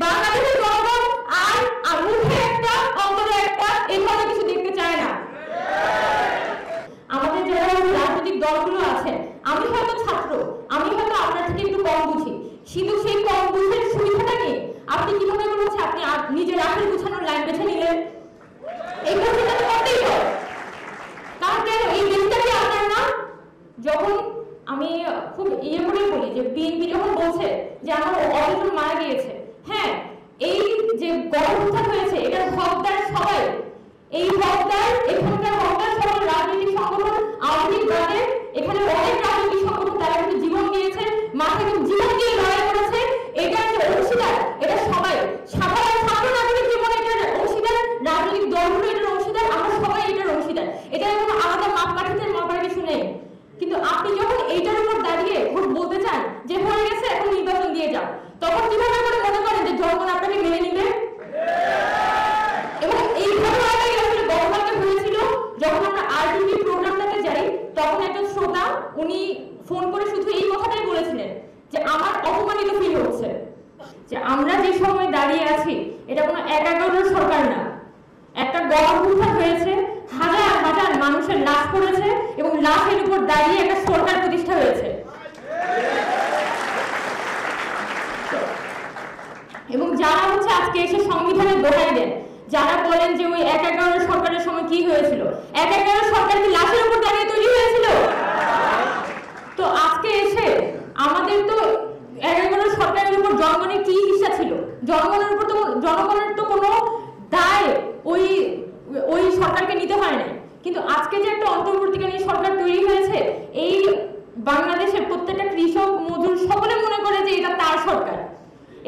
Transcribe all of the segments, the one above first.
বাংলাদেশের জনগণ আর মুখে একটা অন্তরে একটা এইভাবে কিছু দেখতে চায় না। আমাদের যারা রাজনৈতিক দলগুলো আছে, আমি হয়তো ছাত্র, আমি হয়তো আপনার থেকে একটু কম বুঝি, কিন্তু সেই কম বুঝের সুবিধাটা নিয়ে আপনি কিভাবে বলছে আপনি নিজের আখের গুছানোর লাইন বেছে নিলেন? এই কথাটা তো করতেই হয়। কারণ কেন এই দেশটা কি আপনার না? যখন আমি খুব করে বলি যে বিএনপি যখন বলছে যে আমার অনেকজন মারা গিয়েছে, হ্যাঁ, এই যে গণহত্যা হয়েছে এটার হকদার সবাই। এই হকদার, এখানকার হকদার সকল রাজনৈতিক সংগঠন, আওয়ামী লীগ বাদে এখানে অনেক রাজনৈতিক সংগঠন তারা কিন্তু জীবন দিয়েছে, মাঠে কিন্তু জীবন দিয়ে লড়াই করেছে। এটা যে অংশীদার, এটা সবাই, সাধারণ ছাত্র নাগরিক জীবনে এটার অংশীদার, রাজনৈতিক দলগুলো এটার অংশীদার, আমরা সবাই এটার অংশীদার। এটা কোনো আলাদা মাপকাঠিতে মাপার কিছু নেই। কিন্তু আপনি যখন এইটার উপর দাঁড়িয়ে ভোট বলতে চান যে হয়ে গেছে এখন নির্বাচন দিয়ে যান, তখন কিভাবে করে মনে করেন যে জনগণ আপনাকে মেনে নিবে? এবং এই ঘটনাটাই আসলে গতকালকে হয়েছিল। যখন আমরা আরটিভি প্রোগ্রামটাতে যাই, তখন একজন শ্রোতা উনি ফোন করে শুধু এই কথাটাই বলেছিলেন যে আমার অপমানিত ফিল হচ্ছে, যে আমরা যে সময় দাঁড়িয়ে আছি এটা কোনো একাগ্র সরকার না, একটা গণহত্যা হয়েছে, হাজার হাজার মানুষের লাশ পড়েছে এবং লাশের উপর দাঁড়িয়ে একটা সরকার প্রতিষ্ঠা হয়েছে। এবং যারা হচ্ছে আজকে এসে সংবিধানের দোহাই দেন, যারা বলেন যে ওই ১/১১ সরকারের সময় কি হয়েছিল, ১/১১ সরকার কি লাশের উপর দাঁড়িয়ে তৈরি হয়েছিল? তো আজকে এসে আমাদের তো ১/১১ সরকারের উপর জনগণের কি ইচ্ছা ছিল? জনগণের তো কোনো দায় ওই সরকারকে নিতে হয় না। কিন্তু আজকে যে একটা অন্তর্বর্তীকালীন সরকার তৈরি হয়েছে, এই বাংলাদেশের প্রত্যেকটা কৃষক, মজুর সকলে মনে করে যে এটা তার সরকার।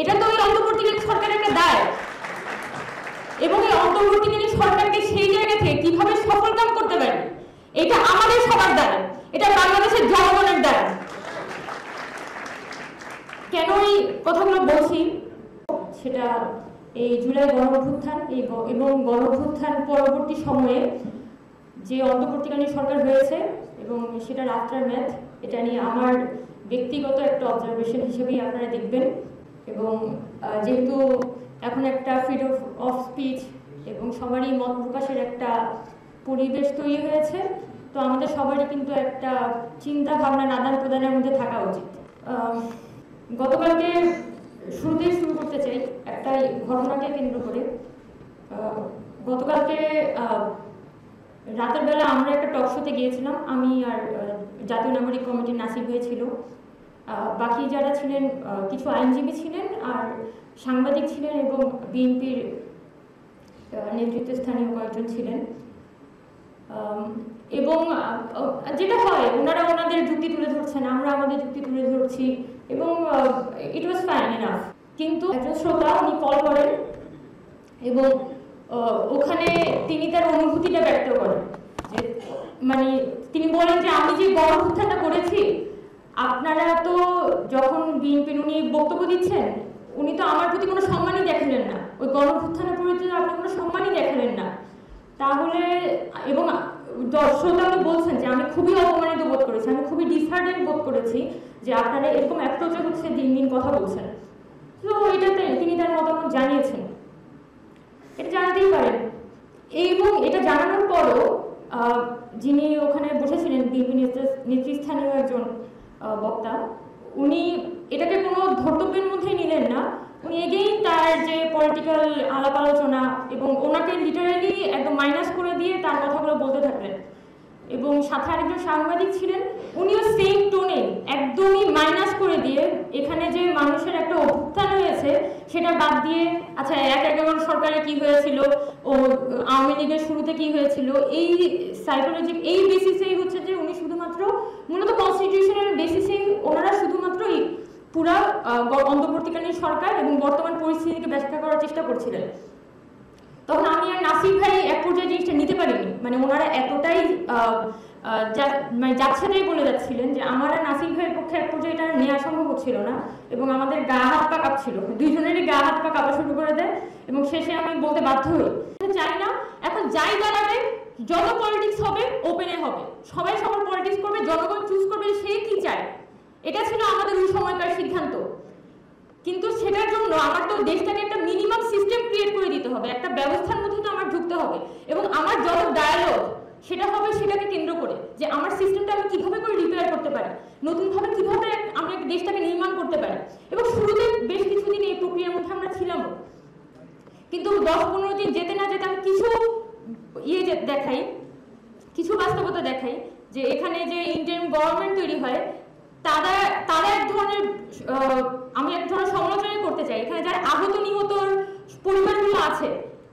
এটা তো ওই অন্তর্বর্তীকালীন সরকারের একটা দায়। এবং এই অন্তর্বর্তীকালীন সরকারকে সেই জায়গা থেকে কিভাবে সফল কাম করতে পারে, এটা আমাদের সবার দায়, এটা বাংলাদেশের জনগণের দায়। কেন এই কথাগুলো বলছি সেটা এই জুলাই গণঅভ্যুত্থান এবং গণঅভ্যুত্থান পরবর্তী সময়ে যে অন্তর্বর্তীকালীন সরকার হয়েছে এবং সেটার আফটারম্যাথ, এটা নিয়ে আমার ব্যক্তিগত একটা অবজারভেশন হিসেবেই আপনারা দেখবেন। এবং যেহেতু এখন একটা ফ্রিডম অফ স্পিচ এবং সবারই মত প্রকাশের একটা পরিবেশ তৈরি হয়েছে, তো আমাদের সবারই কিন্তু একটা চিন্তা ভাবনা আদান প্রদানের মধ্যে থাকা উচিত। গতকালকে শুরুতেই শুরু করতে চাই একটা ঘটনাকে কেন্দ্র করে। গতকালকে রাতের বেলা আমরা একটা টক শোতে গিয়েছিলাম, আমি আর জাতীয় নাগরিক কমিটির নাসির ভাই ছিল, বাকি যারা ছিলেন কিছু আইনজীবী ছিলেন আর সাংবাদিক ছিলেন এবং বিএনপির নেতৃত্বস্থানীয় কয়েকজন ছিলেন। এবং যেটা হয়, ওনারা ওনাদের যুক্তি তুলে ধরছেন, আমরা আমাদের যুক্তি তুলে ধরছি এবং ইট ওয়াজ ফাইন এনাফ। কিন্তু একজন শ্রোতা উনি কল করেন এবং ওখানে তিনি তার অনুভূতিটা ব্যক্ত করেন, যে মানে তিনি বলেন যে আমি যে গণহত্যাটা করেছি, আপনারা তো যখন বিএনপির উনি বক্তব্য দিচ্ছেন, উনি তো আমার প্রতি কোনো সম্মানই দেখালেন না, ওই গণহত্যার প্রতি আপনি কোনো সম্মানই দেখালেন না। তাহলে এবং শ্রোতা বলছেন যে আমি খুবই অপমানিত বোধ করেছি, আমি খুবই ডিসহার্টেন বোধ করেছি যে আপনারা এরকম অ্যাপ্রোচে হচ্ছে দিন দিন কথা বলছেন। তো এটাতে তিনি তার মতামত জানিয়েছেন, এটা জানাতেই পারেন। এবং এটা জানানোর পরও যিনি ওখানে বসেছিলেন বিএনপি নেতৃস্থানীয় একজন বক্তা, উনি এটাকে কোনো ধর্তব্যের মধ্যে নিলেন না, উনি এগেইন তার যে পলিটিক্যাল আলাপ আলোচনা এবং ওনাকে লিটারালি একদম মাইনাস করে দিয়ে তার কথাগুলো বলতে থাকলেন। এবং সাথে আরেকজন সাংবাদিক ছিলেন, উনিও সেম টোনে একদমই মাইনাস করে দিয়ে এখানে যে মানুষের একটা অভ্যুত্থান হয়েছে সেটা বাদ দিয়ে, আচ্ছা ১/১১ সরকারে কি হয়েছিল, ও আওয়ামী লীগের শুরুতে কি হয়েছিল, এই সাইকোলজিক এই বেসিসেই হচ্ছে যে উনি শুধুমাত্র মূলত কনস্টিটিউশনের বেসিসেই ওনারা শুধুমাত্র পুরা অন্তর্বর্তীকালীন সরকার এবং বর্তমান পরিস্থিতিকে ব্যাখ্যা করার চেষ্টা করছিলেন। তখন আমি আর নাসির ভাই এক পর্যায়ে জিনিসটা নিতে পারিনি, মানে ওনারা এতটাই মানে যাচ্ছেটাই বলে যাচ্ছিলেন যে আমার আর নাসির ভাইয়ের পক্ষে এক পর্যায়ে এটা নেওয়া সম্ভব হচ্ছিল না এবং আমাদের গা হাত পা কাঁপছিল, দুইজনেরই গা হাত পা কাঁপা শুরু করে দেয় এবং শেষে আমি বলতে বাধ্য হই চাই না, এখন যাই দাঁড়াবে যত পলিটিক্স হবে ওপেনে হবে, সবাই সবার পলিটিক্স করবে, জনগণ চুজ করবে সে কি চায়, এটা ছিল আমাদের ওই সময়কার সিদ্ধান্ত। কিন্তু সেটার জন্য আমার তো দেশটাকে একটা মিনিমাম সিস্টেম ক্রিয়েট করে দিতে হবে, একটা ব্যবস্থার মধ্যে তো আমার ঢুকতে হবে, এবং আমার যত ডায়ালগ সেটা হবে সেটাকে কেন্দ্র করে যে আমার সিস্টেমটা আমি কিভাবে করে রিপেয়ার করতে পারি, নতুনভাবে কিভাবে আমরা দেশটাকে নির্মাণ করতে পারি। এবং শুরুতে বেশ কিছুদিন এই প্রক্রিয়ার মধ্যে আমরা ছিলাম, কিন্তু 10-15 দিন যেতে না যেতে আমি কিছু দেখাই, কিছু বাস্তবতা দেখাই যে এখানে যে ইন্ডিয়ান গভর্নমেন্ট তৈরি হয় তারা এক ধরনের আমি এক ধরনের সমালোচনা করতে চাই। এখানে যারা আহত নিহতর পরিবারগুলো আছে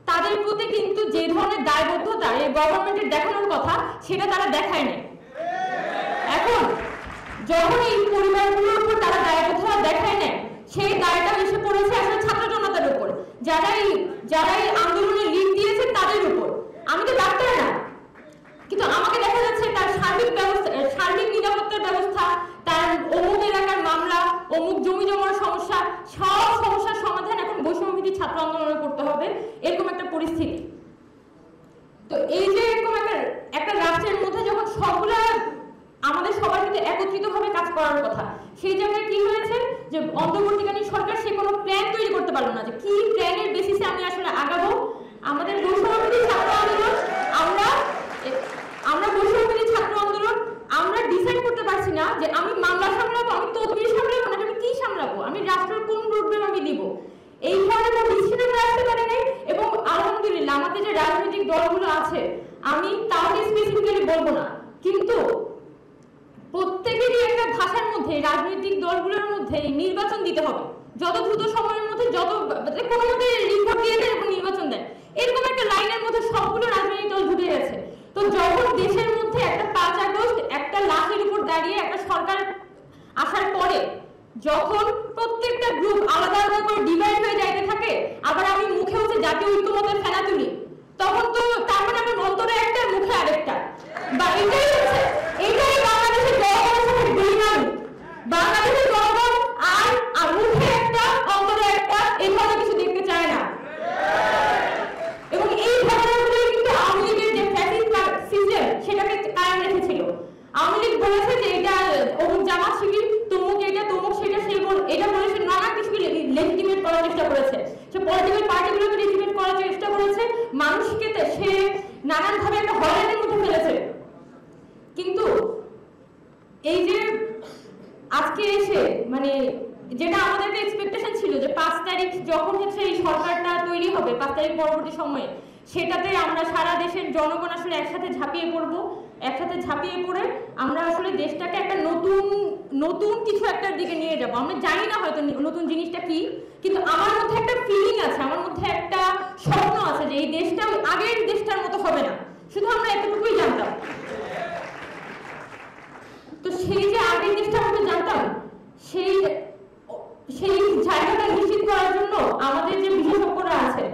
তাদের প্রতি কিন্তু যে ধরনের দায়বদ্ধতা এই গভর্নমেন্টের দেখানোর কথা সেটা তারা দেখায় না। এখন যখন এই পরিবারগুলোর উপর তারা দায়বদ্ধতা দেখায় না, সেই দায়টা এসে পড়েছে আসলে ছাত্র জনতার উপর, যারা এই আন্দোলনে লিড দিয়েছে তাদের উপর। আমি তো ডাক্তার না, কিন্তু আমাকে দেখা যাচ্ছে তার সার্বিক নিরাপত্তার ব্যবস্থা, তার অমুক এলাকার মামলা, অমুক জমি জমার সমস্যা, সব সমস্যার সমাধান এখন বৈষম্যবিরোধী ছাত্র আন্দোলনে করতে হবে, এরকম একটা পরিস্থিতি। তো এই যে এরকম একটা রাষ্ট্রের মধ্যে যখন সবগুলা আমাদের সবার কিন্তু একত্রিতভাবে কাজ করার কথা, সেই জায়গায় কি হয়েছে যে অন্তর্বর্তীকালীন সরকার সে কোনো প্ল্যান তৈরি করতে পারলো না যে কি প্ল্যানের বেসিসে আমি আসলে আগাবো। আমাদের বৈষম্যবিরোধী ছাত্র আন্দোলন, আমরা বৈষম্যবিরোধী ছাত্র আন্দোলন আমরা ডিসাইড করতে পারছি না যে আমি মামলা সামলাবো, আমি তদবির সামলাবো, না আমি কি সামলাবো, আমি রাষ্ট্রের কোন রুটম্যাপ আমি দিব, এই ধরনের কোনো ডিসিশন আমরা আসতে পারি নাই। এবং আলহামদুলিল্লাহ আমাদের যে রাজনৈতিক দলগুলো আছে, আমি তাহলে স্পেসিফিক্যালি বলবো না, কিন্তু প্রত্যেকেরই একটা ভাষার মধ্যে রাজনৈতিক দলগুলোর মধ্যে নির্বাচন দিতে হবে, যত দ্রুত সময়ের মধ্যে, কোনো মধ্যে রিপোর্ট দিয়ে দেন এবং নির্বাচন দেন, এরকম একটা লাইনের মধ্যে সবগুলো রাজনৈতিক দল ঢুকে গেছে। তো যখন দেশের মধ্যে একটা 5 আগস্ট একটা লাশের উপর দাঁড়িয়ে একটা সরকার আসার পরে যখন প্রত্যেকটা গ্রুপ আলাদা আলাদা করে ডিভাইড হয়ে যাইতে থাকে, আবার আমি মুখে হচ্ছে জাতীয় ঐক্যমত্যের ফেনা তুলি, তখন তো তার মানে আমার অন্তরে একটা মুখে আরেকটা, বা এটাই বাংলাদেশের জনগণের সাথে বেইমানি। বাংলাদেশের জনগণ আর মুখে একটা অন্তরে একটা এই ধরনের কিছু দেখতে চায় না। এবং এই ঘটনাগুলো কিন্তু আওয়ামী লীগের যে ফ্যাসিস্ট সিস্টেম সেটাকে কায়েম রেখেছিল। আওয়ামী লীগ বলেছে যে এটা অমুক জামাত শিবির, তমুক এটা তমুক সেটা, এটা বলেছে নানা কিছুকে লেজিটিমেট করার চেষ্টা করেছে, সে পলিটিক্যাল পার্টিগুলোকে লেজিটিমেট করার চেষ্টা করেছে, মানুষকে সে নানানভাবে একটা হয়রানির মধ্যে ফেলেছে। কিন্তু এই যে আজকে এসে মানে যেটা আমাদের একটা এক্সপেকটেশন ছিল যে 5 তারিখ যখন হচ্ছে এই সরকারটা তৈরি হবে, 5 তারিখ পরবর্তী সময়ে, সেটাতে আমরা সারা দেশের জনগণ আসলে একসাথে ঝাঁপিয়ে পড়বো, একসাথে ঝাঁপিয়ে পড়ে আমরা আসলে দেশটাকে একটা নতুন কিছু একটার দিকে নিয়ে যাব। আমরা জানি না হয়তো নতুন জিনিসটা কি, কিন্তু আমার মধ্যে একটা ফিলিং আছে, আমার মধ্যে একটা স্বপ্ন আছে যে এই দেশটা আগের দেশটার মতো হবে না, শুধু আমরা এতটুকুই জানতাম। তো সেই যে আগের দেশটা আমরা জানতাম, সেই জায়গাটা নিশ্চিত করার জন্য আমাদের যে বিশেষজ্ঞরা আছে